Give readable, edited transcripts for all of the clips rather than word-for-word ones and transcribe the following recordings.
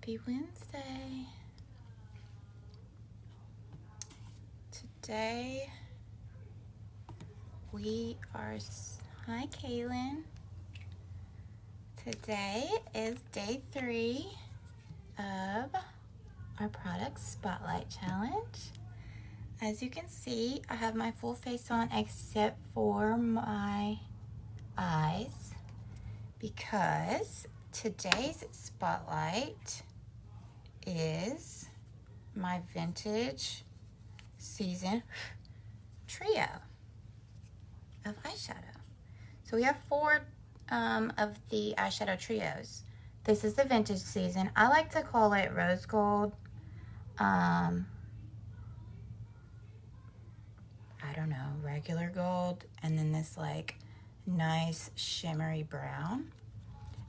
Happy Wednesday. Today we are, hi Kaylin. Today is day 3 of our product spotlight challenge. As you can see, I have my full face on except for my eyes because today's spotlight is my vintage season trio of eyeshadow. So we have 4 of the eyeshadow trios. This is the vintage season. I like to call it rose gold. I don't know, regular gold, and then this like nice shimmery brown.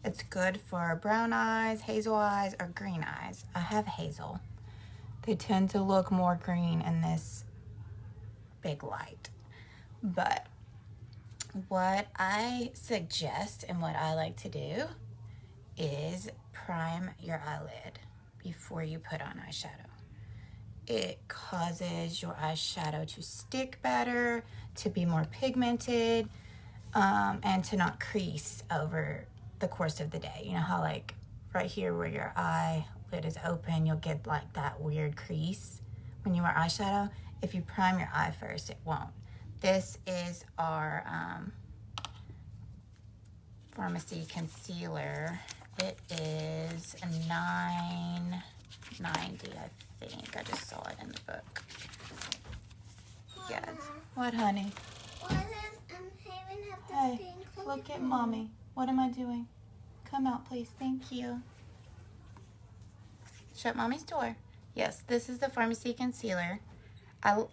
It's good for brown eyes, hazel eyes, or green eyes. I have hazel. They tend to look more green in this big light. But what I suggest and what I like to do is prime your eyelid before you put on eyeshadow. It causes your eyeshadow to stick better, to be more pigmented, and to not crease over the course of the day. You know how like right here where your eyelid is open, you'll get like that weird crease when you wear eyeshadow. If you prime your eye first, it won't. This is our Pharmacy concealer. It is a $9.90, I think. I just saw it in the book. Yes. What, honey? Hey, look at mommy. What am I doing? Come out, please. Thank you. Shut mommy's door. Yes, this is the Pharmacy concealer.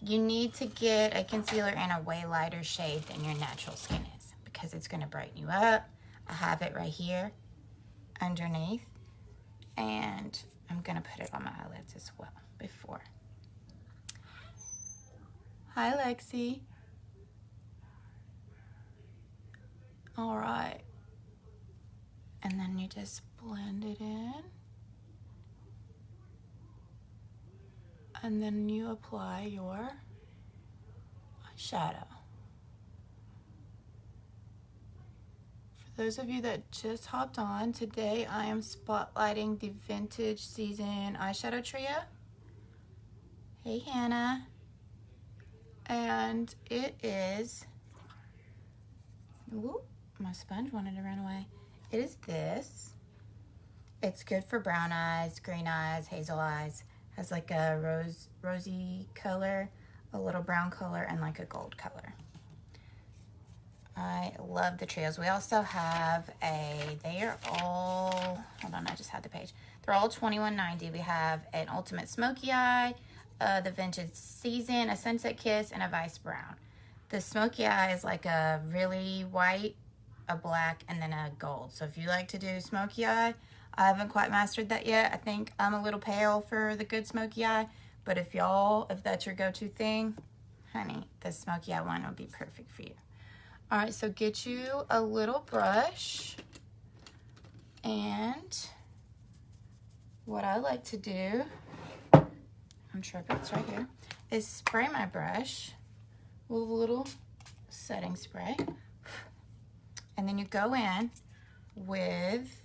You need to get a concealer in a way lighter shade than your natural skin is because it's going to brighten you up. I have it right here underneath, and I'm going to put it on my eyelids as well before. Hi, Lexi. All right. And then you just blend it in. And then you apply your eyeshadow. For those of you that just hopped on, today I am spotlighting the vintage season eyeshadow trio. Hey, Hannah. And it is, whoop, my sponge wanted to run away. It is this. It's good for brown eyes, green eyes, hazel eyes. Has like a rosy color, a little brown color, and like a gold color. I love the trios. We also have they are all, hold on, I just had the page. They're all $21.90. We have an Ultimate Smoky Eye, the Vintage Season, a Sunset Kiss, and a Vice Brown. The Smoky Eye is like a really white, a black, and then a gold. So if you like to do Smoky Eye, I haven't quite mastered that yet. I think I'm a little pale for the good Smoky Eye, but if that's your go-to thing, honey, the Smoky Eye one would be perfect for you. All right, so get you a little brush, and what I like to do, I'm sure it's right here, is spray my brush with a little setting spray, and then you go in with,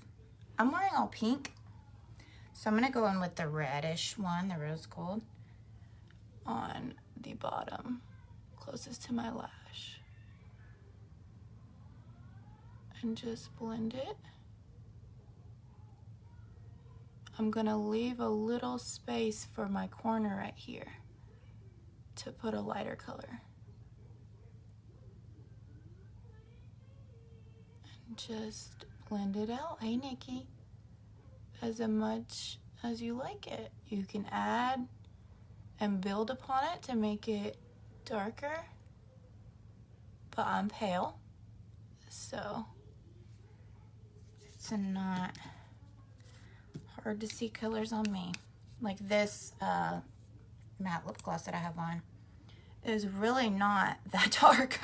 I'm wearing all pink, so I'm gonna go in with the reddish one, the rose gold, on the bottom, closest to my lash. And just blend it. I'm gonna leave a little space for my corner right here to put a lighter color. And just blend it out. Hey, Nikki. As much as you like it. You can add and build upon it to make it darker. But I'm pale, so it's not hard to see colors on me. Like this matte lip gloss that I have on is really not that dark,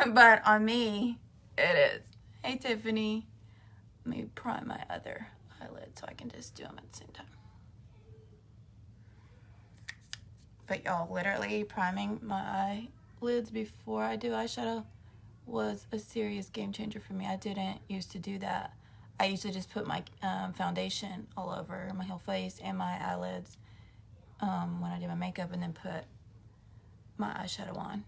but on me it is. Hey, Tiffany. Let me prime my other eyelid so I can just do them at the same time. But y'all, literally priming my eyelids before I do eyeshadow was a serious game changer for me. I didn't used to do that. I used to just put my foundation all over my whole face and my eyelids when I do my makeup, and then put my eyeshadow on.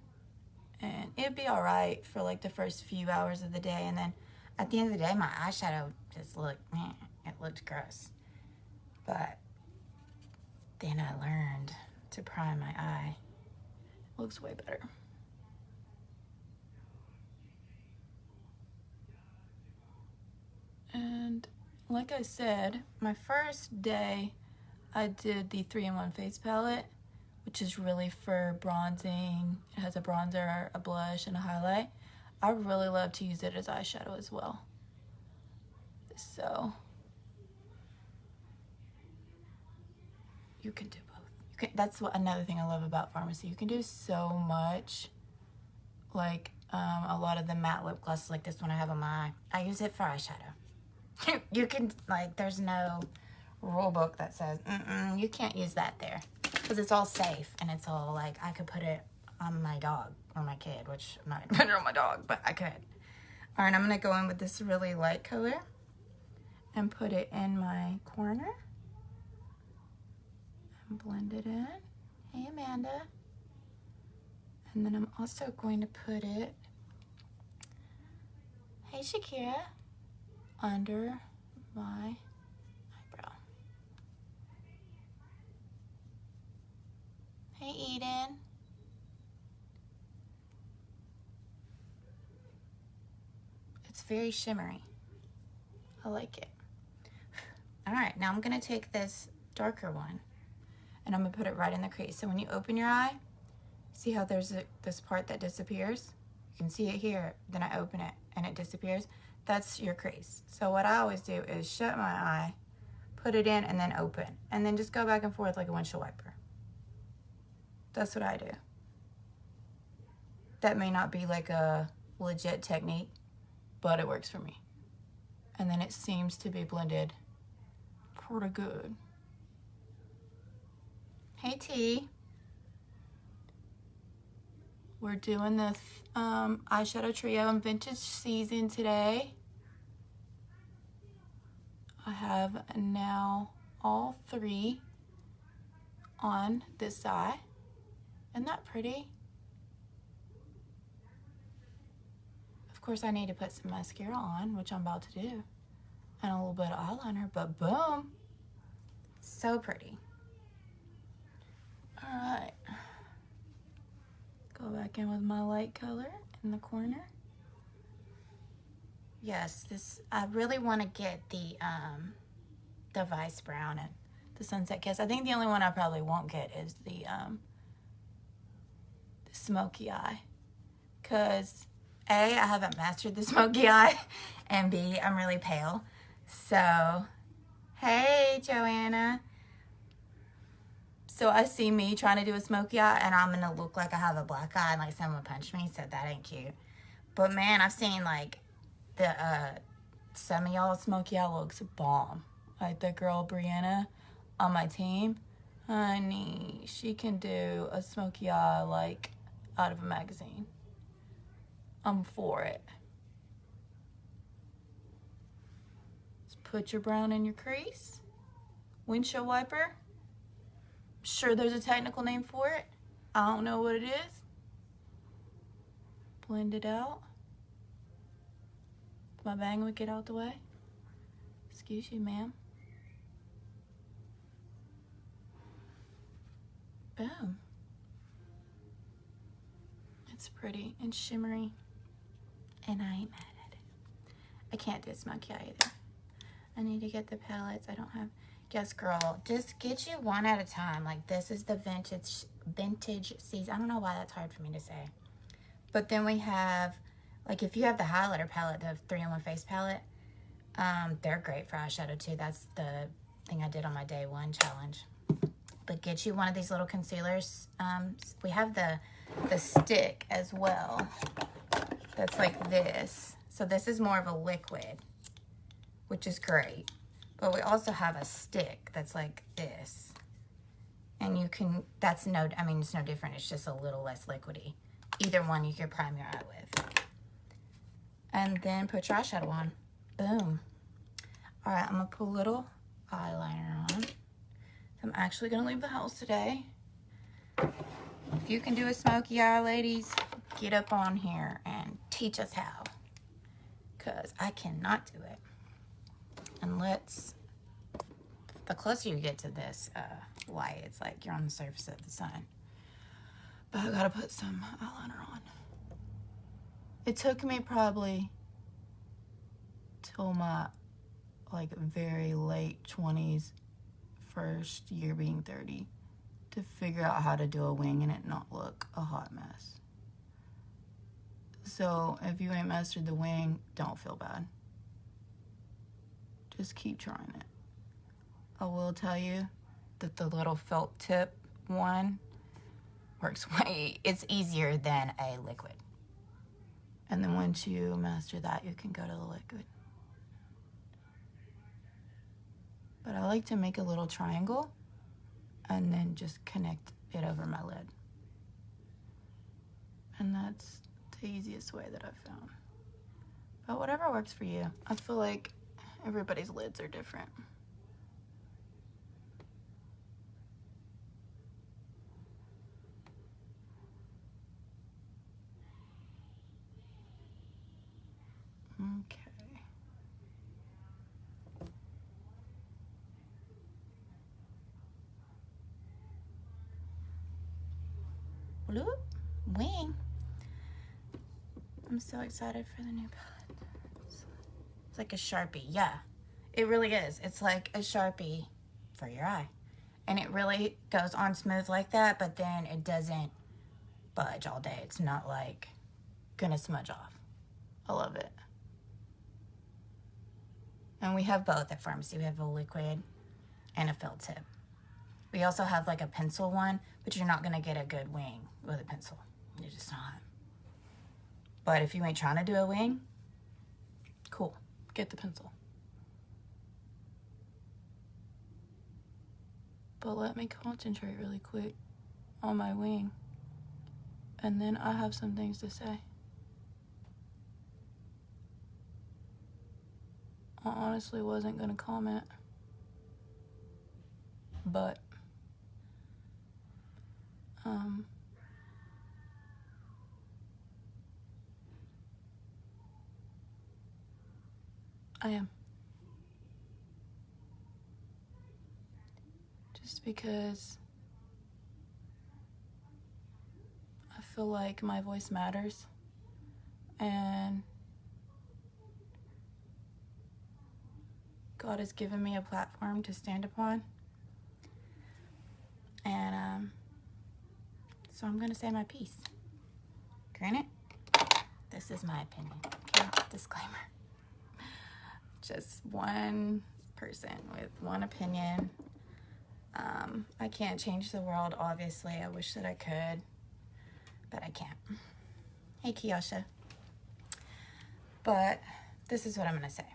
And it'd be all right for like the first few hours of the day, and then at the end of the day, my eyeshadow just looked, it looked gross. But then I learned to prime my eye. It looks way better. And like I said, my first day I did the 3-in-1 face palette, which is really for bronzing. It has a bronzer, a blush, and a highlight. I really love to use it as eyeshadow as well. So you can do both. That's another thing I love about pharmacy. You can do so much. Like a lot of the matte lip glosses, like this one I have on my eye, I use it for eyeshadow. You can, like, there's no rule book that says you can't use that there, because it's all safe, and it's all like, I could put it on my dog or my kid, which I'm not gonna put it on my dog, but I could. All right, I'm gonna go in with this really light color and put it in my corner and blend it in. Hey, Amanda. And then I'm also going to put it, hey, Shakira, under my eyebrow. Hey, Eden. It's very shimmery. I like it. All right, now I'm gonna take this darker one and I'm gonna put it right in the crease. So when you open your eye, see how there's this part that disappears? You can see it here, then I open it and it disappears. That's your crease. So what I always do is shut my eye, put it in, and then open, and then just go back and forth like a windshield wiper. That's what I do. That may not be like a legit technique, but it works for me. And then it seems to be blended pretty good. Hey, T. We're doing this eyeshadow trio in vintage season today. I have now all 3 on this eye. Isn't that pretty? Of course, I need to put some mascara on, which I'm about to do, and a little bit of eyeliner, but boom. So pretty. All right. Go back in with my light color in the corner. Yes, this, I really want to get the Vice Brown and the Sunset Kiss. I think the only one I probably won't get is the smoky eye, because A, I haven't mastered the smoky eye, and B, I'm really pale. So, hey, Joanna. So I see me trying to do a smoky eye, and I'm gonna look like I have a black eye and like someone punched me, so that ain't cute. But man, I've seen like the some of y'all smoky eye looks bomb. Like the girl Brianna on my team, honey, she can do a smoky eye like out of a magazine. I'm for it. Just put your brown in your crease. Windshield wiper. Sure, there's a technical name for it. I don't know what it is. Blend it out. My bang would get out the way. Excuse you, ma'am. Boom. It's pretty and shimmery, and I ain't mad at it. I can't do smoky eye either. I need to get the palettes. I don't have. Yes, girl, just get you one at a time. Like, this is the vintage season. I don't know why that's hard for me to say. But then we have, like, if you have the highlighter palette, the 3-in-1 face palette, they're great for eyeshadow too. That's the thing I did on my day 1 challenge. But get you one of these little concealers. We have the stick as well. That's like this. So this is more of a liquid, which is great. But we also have a stick that's like this. And you can, that's no, I mean, it's no different. It's just a little less liquidy. Either one you could prime your eye with. And then put your eyeshadow on. Boom. All right, I'm gonna put a little eyeliner on. I'm actually gonna leave the house today. If you can do a smoky eye, ladies, get up on here and teach us how. Because I cannot do it. And the closer you get to this light, it's like you're on the surface of the sun. But I gotta put some eyeliner on. It took me probably till my like very late 20s, first year being 30, to figure out how to do a wing and it not look a hot mess. So if you ain't mastered the wing, don't feel bad. Just keep trying it. I will tell you that the little felt tip one works it's easier than a liquid. And then once you master that, you can go to the liquid. But I like to make a little triangle and then just connect it over my lid. And that's the easiest way that I've found. But whatever works for you. I feel like everybody's lids are different. Okay. Bloop. Wing. I'm so excited for the new palette. It's like a Sharpie. Yeah, it really is. It's like a Sharpie for your eye. And it really goes on smooth like that, but then it doesn't budge all day. It's not like gonna smudge off. I love it. And we have both at pharmacy. We have a liquid and a felt tip. We also have like a pencil one, but you're not gonna get a good wing with a pencil. You're just not. But if you ain't trying to do a wing, cool, get the pencil. But let me concentrate really quick on my wing, and then I have some things to say. I honestly wasn't gonna comment, but I am. Just because I feel like my voice matters, and God has given me a platform to stand upon. And so I'm gonna say my piece. Granted, this is my opinion. Okay, disclaimer. Just one person with one opinion. I can't change the world, obviously. I wish that I could, but I can't. Hey, Kiosha. But this is what I'm gonna say.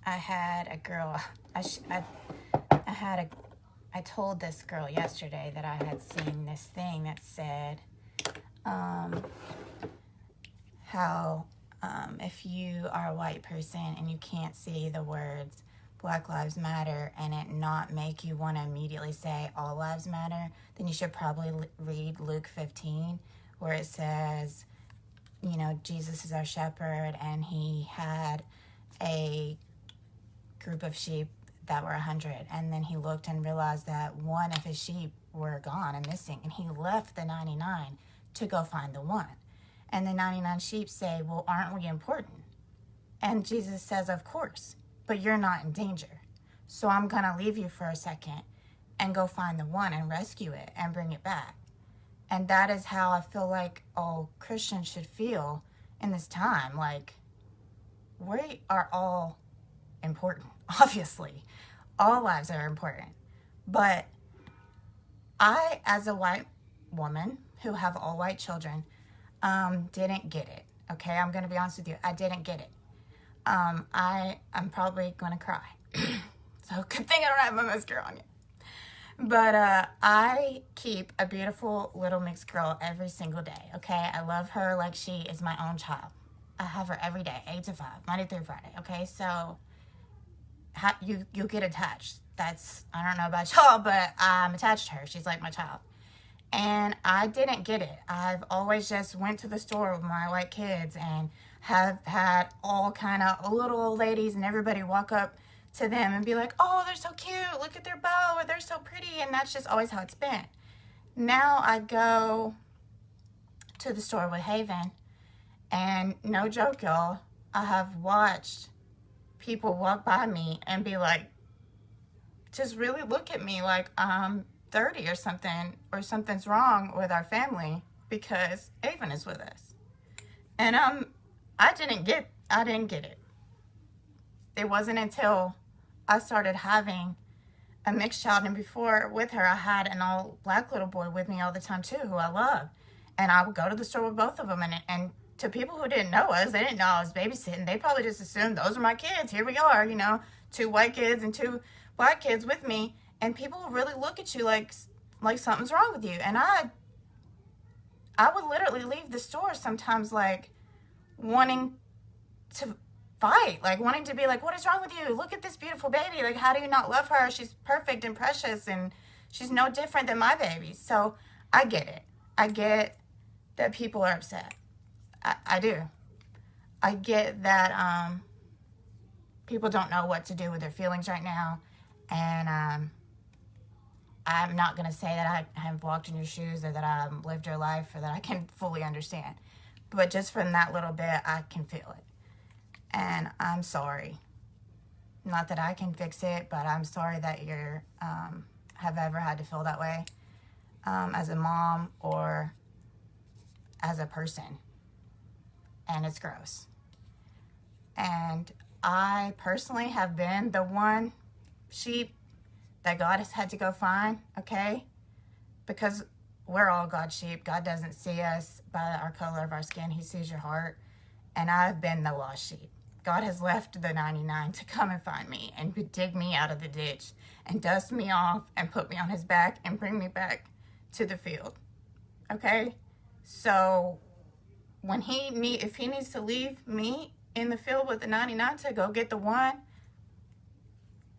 I had a girl, I told this girl yesterday that I had seen this thing that said, how if you are a white person and you can't see the words Black Lives Matter and it not make you want to immediately say all lives matter, then you should probably read Luke 15, where it says, you know, Jesus is our shepherd and he had a group of sheep that were 100, and then he looked and realized that one of his sheep were gone and missing, and he left the 99 to go find the one. And the 99 sheep say, well, aren't we important? And Jesus says, of course, but you're not in danger. So I'm going to leave you for a second and go find the one and rescue it and bring it back. And that is how I feel like all Christians should feel in this time. Like, we are all important, obviously. All lives are important. But I, as a white woman who have all white children, didn't get it. Okay, I'm going to be honest with you. I didn't get it. I'm probably going to cry. So good thing I don't have my mascara on yet. But I keep a beautiful little mixed girl every single day, okay? I love her like she is my own child. I have her every day, 8 to 5, Monday through Friday, okay? So you get attached. That's, I don't know about y'all, but I'm attached to her. She's like my child. And I didn't get it. I've always just went to the store with my white kids and have had all kind of little old ladies and everybody walk up to them and be like, oh, they're so cute, look at their bow, or they're so pretty, and that's just always how it's been. Now I go to the store with Haven, and no joke, y'all, I have watched people walk by me and be like, just really look at me like I'm 30 or something, or something's wrong with our family because Haven is with us. And I didn't get it. It wasn't until I started having a mixed child, and before with her I had an all black little boy with me all the time too, who I love. And I would go to the store with both of them, and to people who didn't know us, they didn't know I was babysitting. They probably just assumed those are my kids. Here we are, 2 white kids and 2 black kids with me, and people would really look at you like something's wrong with you. And I would literally leave the store sometimes like wanting to fight, like wanting to be like, what is wrong with you? Look at this beautiful baby. Like, how do you not love her? She's perfect and precious, and she's no different than my baby. So I get it. I get that people are upset. I do. I get that people don't know what to do with their feelings right now. And I'm not going to say that I have walked in your shoes or that I've lived your life or that I can fully understand. But just from that little bit, I can feel it. And I'm sorry. Not that I can fix it, but I'm sorry that you have ever had to feel that way as a mom or as a person. And it's gross. And I personally have been the one sheep that God has had to go find, okay? Because we're all God's sheep. God doesn't see us by our color of our skin. He sees your heart. And I've been the lost sheep. God has left the 99 to come and find me and dig me out of the ditch and dust me off and put me on his back and bring me back to the field, okay? So when if he needs to leave me in the field with the 99 to go get the 1,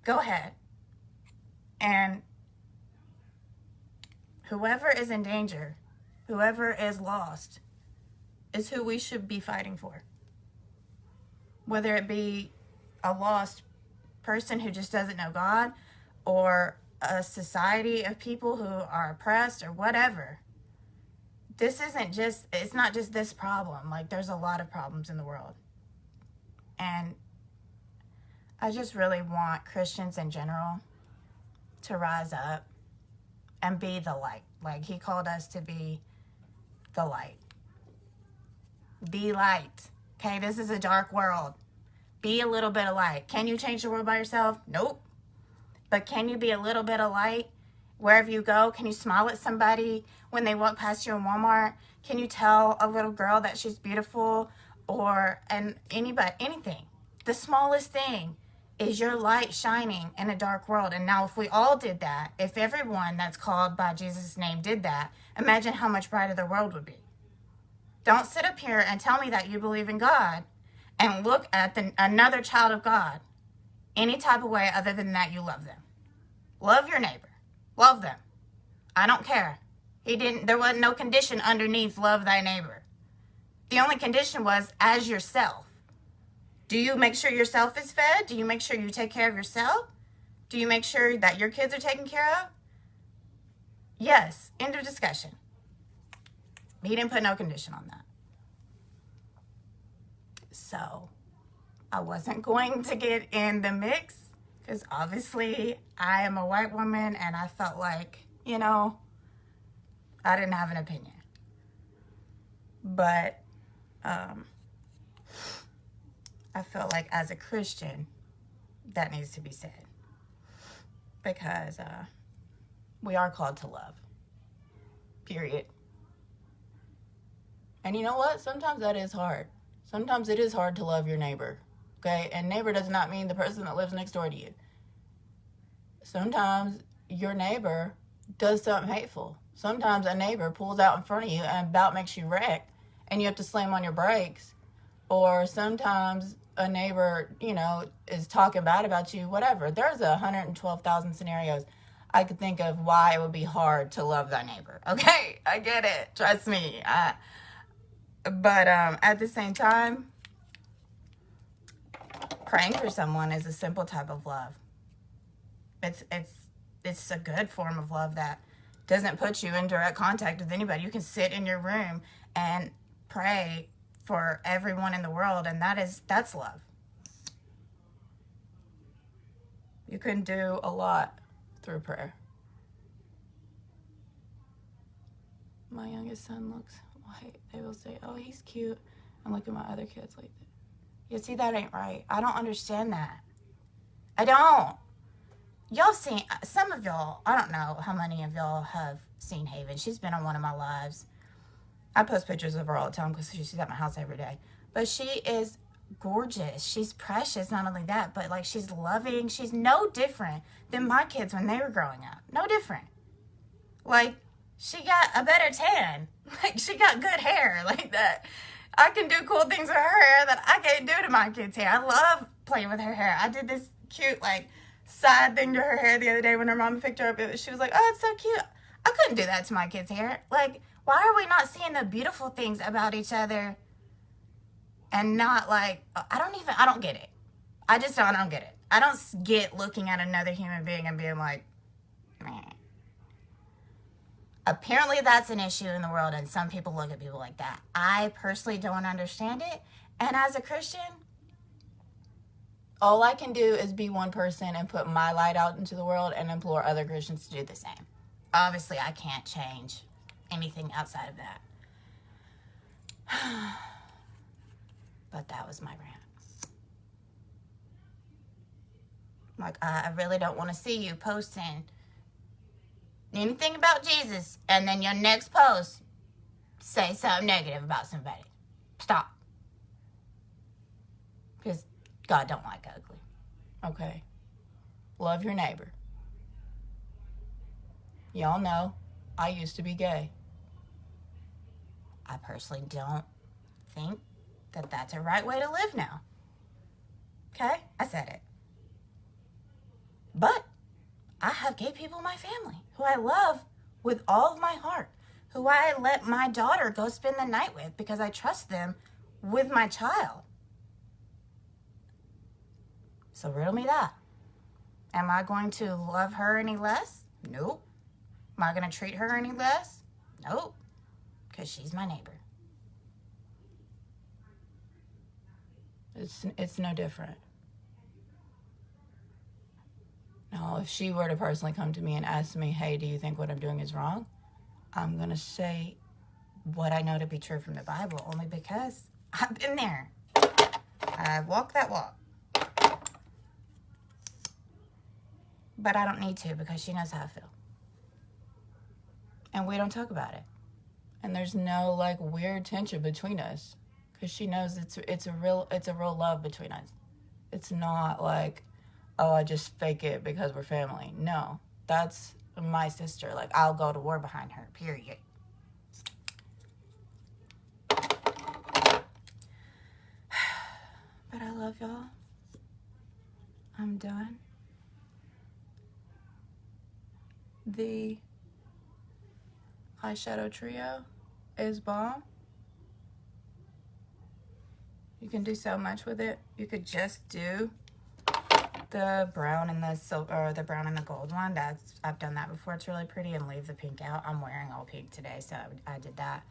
go ahead. And whoever is in danger, whoever is lost, is who we should be fighting for. Whether it be a lost person who just doesn't know God, or a society of people who are oppressed, or whatever. It's not just this problem. Like, there's a lot of problems in the world. And I just really want Christians in general to rise up and be the light. Like, he called us to be the light. Be light. Okay, this is a dark world. Be a little bit of light. Can you change the world by yourself? Nope. But can you be a little bit of light wherever you go? Can you smile at somebody when they walk past you in Walmart? Can you tell a little girl that she's beautiful? Anything. The smallest thing is your light shining in a dark world. And now if we all did that, if everyone that's called by Jesus' name did that, imagine how much brighter the world would be. Don't sit up here and tell me that you believe in God and look at another child of God any type of way other than that you love them. Love your neighbor. Love them. I don't care. There wasn't no condition underneath love thy neighbor. The only condition was as yourself. Do you make sure yourself is fed? Do you make sure you take care of yourself? Do you make sure that your kids are taken care of? Yes. End of discussion. He didn't put no condition on that. So I wasn't going to get in the mix because obviously I am a white woman and I felt like, I didn't have an opinion. But I felt like as a Christian, that needs to be said. Because we are called to love. Period. And you know what? Sometimes that is hard. Sometimes it is hard to love your neighbor. Okay? And neighbor does not mean the person that lives next door to you. Sometimes your neighbor does something hateful. Sometimes a neighbor pulls out in front of you and about makes you wreck and you have to slam on your brakes. Or sometimes a neighbor, you know, is talking bad about you, whatever. There's 112,000 scenarios I could think of why it would be hard to love thy neighbor. Okay, I get it. Trust me. But at the same time, praying for someone is a simple type of love. It's a good form of love that doesn't put you in direct contact with anybody. You can sit in your room and pray for everyone in the world, and that's love. You can do a lot through prayer. My youngest son looks white. They will say, oh, he's cute. And look at my other kids like that. You see, that ain't right. I don't understand that. I don't. Y'all seen, some of y'all, I don't know how many of y'all have seen Haven. She's been on one of my lives. I post pictures of her all the time because she's at my house every day. But she is gorgeous. She's precious. Not only that, but like she's loving. She's no different than my kids when they were growing up. No different. Like, she got a better tan. Like, she got good hair like that. I can do cool things with her hair that I can't do to my kids' hair. I love playing with her hair. I did this cute, like, side thing to her hair the other day when her mama picked her up. She was like, oh, it's so cute. I couldn't do that to my kids' hair. Like, why are we not seeing the beautiful things about each other and not, like, I don't get it. I don't get it. I don't get looking at another human being and being like, meh. Apparently that's an issue in the world, and some people look at people like that. I personally don't understand it, and as a Christian, all I can do is be one person and put my light out into the world and implore other Christians to do the same. Obviously, I can't change anything outside of that. But that was my rant. Like, I really don't want to see you posting anything about Jesus, and then your next post say something negative about somebody. Stop. Because God don't like ugly. Okay? Love your neighbor. Y'all know I used to be gay. I personally don't think that that's a right way to live now. Okay? I said it. But I have gay people in my family who I love with all of my heart, who I let my daughter go spend the night with because I trust them with my child. So riddle me that. Am I going to love her any less? Nope. Am I going to treat her any less? Nope. Because she's my neighbor. It's no different. Now, if she were to personally come to me and ask me, hey, do you think what I'm doing is wrong? I'm going to say what I know to be true from the Bible, only because I've been there. I've walked that walk. But I don't need to because she knows how I feel. And we don't talk about it. And there's no, like, weird tension between us because she knows it's a real love between us. It's not like, oh, I just fake it because we're family. No, that's my sister. Like, I'll go to war behind her, period. But I love y'all. I'm done. The eyeshadow trio is bomb. You can do so much with it. You could just do the brown and the silver, or the brown and the gold one. I've done that before. It's really pretty, and leave the pink out. I'm wearing all pink today, so I did that.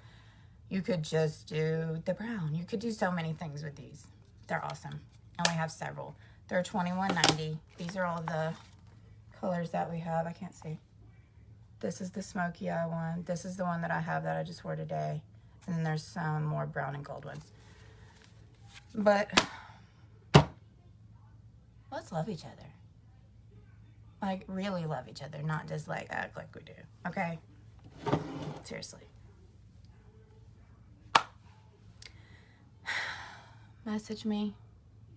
You could just do the brown. You could do so many things with these. They're awesome. And we have several. They're $21.90. These are all the colors that we have. I can't see. This is the smoky eye one. This is the one that I have that I just wore today. And then there's some more brown and gold ones. But let's love each other. Like, really love each other, not just, like, act like we do. Okay? Seriously. Message me.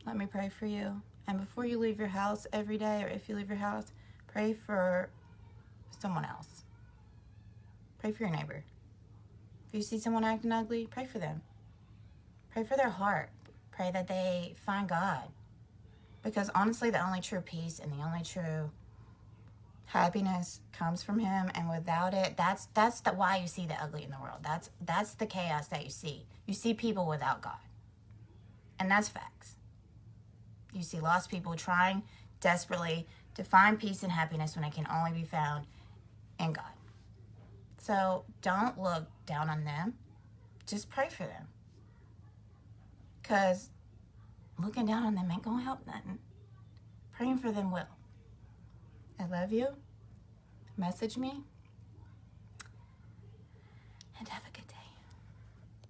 Let me pray for you. And before you leave your house every day, or if you leave your house, Pray for someone else. Pray for your neighbor. If you see someone acting ugly, pray for them. Pray for their heart. Pray that they find God. Because honestly, the only true peace and the only true happiness comes from Him. And without it, that's why you see the ugly in the world. That's the chaos that you see. You see people without God. And that's facts. You see lost people trying desperately to find peace and happiness when it can only be found in God. So don't look down on them. Just pray for them. Because looking down on them ain't going to help nothing. Praying for them will. I love you. Message me.